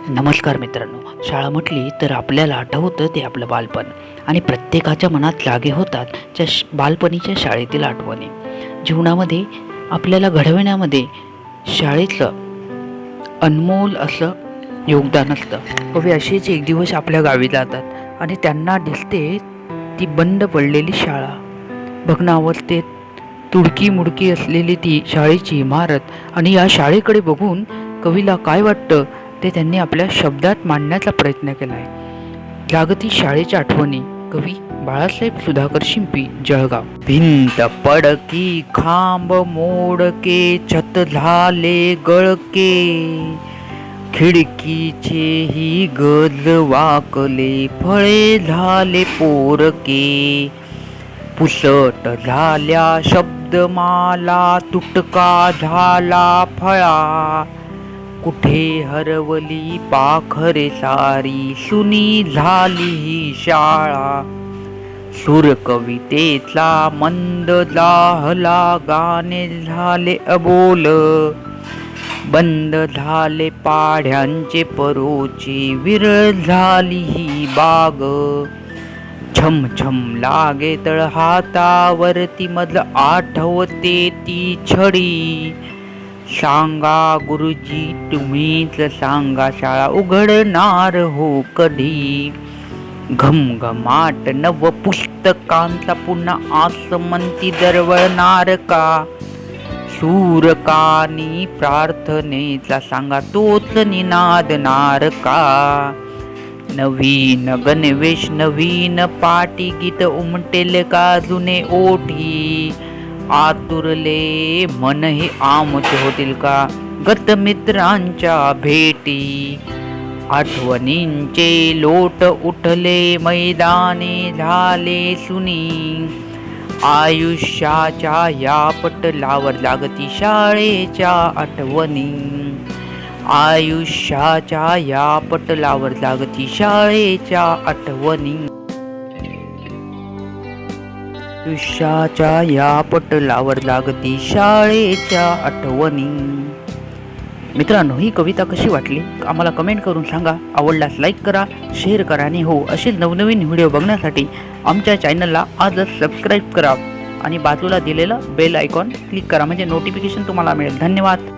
नमस्कार मित्रांनो, शाळा म्हटली तर आपल्याला आठवतं ते आपलं बालपण आणि प्रत्येकाच्या मनात जागे होतात त्या बालपणीच्या शाळेतील आठवणी. जीवनामध्ये आपल्याला घडविण्यामध्ये शाळेचं अनमोल असं योगदान असतं. कवी असेच एक दिवस आपल्या गावी जातात आणि त्यांना दिसते ती बंद पडलेली शाळा. भग्नावस्थेत तुडकी मुडकी असलेली ती शाळेची इमारत आणि या शाळेकडे बघून कवीला काय वाटतं ते त्यांनी आपल्या शब्दात मांडण्याचा प्रयत्न केला आहे. जागती शाळेच्या आठवणी, कवी बाळासाहेब सुधाकर शिंपी, जळगाव. भिंत पडकी, खांब मोडके, छत झाले गळके, खिडकीचे ही गज वाकले, फळे झाले पोरके, पुसट झाल्या शब्दमाला, तुटका झाला फळा, कुठे हरवली पाखरे सारी, सुनी झाली ही शाळा. सूर कवितेचा मंद जाहला, गाणे झाले अबोल, बंद झाले पाढ्यांचे परोचे, विरळ झाली ही बाग. छम छम लागे तळ हातावरती, मज आठवते ती छडी, सांगा गुरुजी तुम्हीच सांगा, शाळा उघडणार हो कधी. घमघमाट नव पुस्तकांचा पुन्हा आसमंती दरवळणार का, सूरकानी प्रार्थनेचा सांगा तोच निनादणार का. नवीन गणवेश नवीन पाटी, गीत उमटेल का जुने ओठी, आतुरले मन हे आमचे होतील का, गत मित्रांच्या भेटी. आठवणींचे लोट उठले मैदाने झाले सुनी, आयुष्याच्या या पटलावर जागती शाळेच्या आठवणी. आयुष्याच्या या पटलावर जागती शाळेच्या आठवणी. आयुष्याच्या या पटलावर जागती शाळेच्या आठवणी. मित्रांनो, ही कविता कशी वाटली आम्हाला कमेंट करून सांगा. आवडल्यास लाईक करा, शेअर करा आणि हो असे नवनवीन व्हिडिओ बघण्यासाठी आमच्या चॅनलला आजच सबस्क्राईब करा आणि बाजूला दिलेलं बेल आयकॉन क्लिक करा म्हणजे नोटिफिकेशन तुम्हाला मिळेल. धन्यवाद.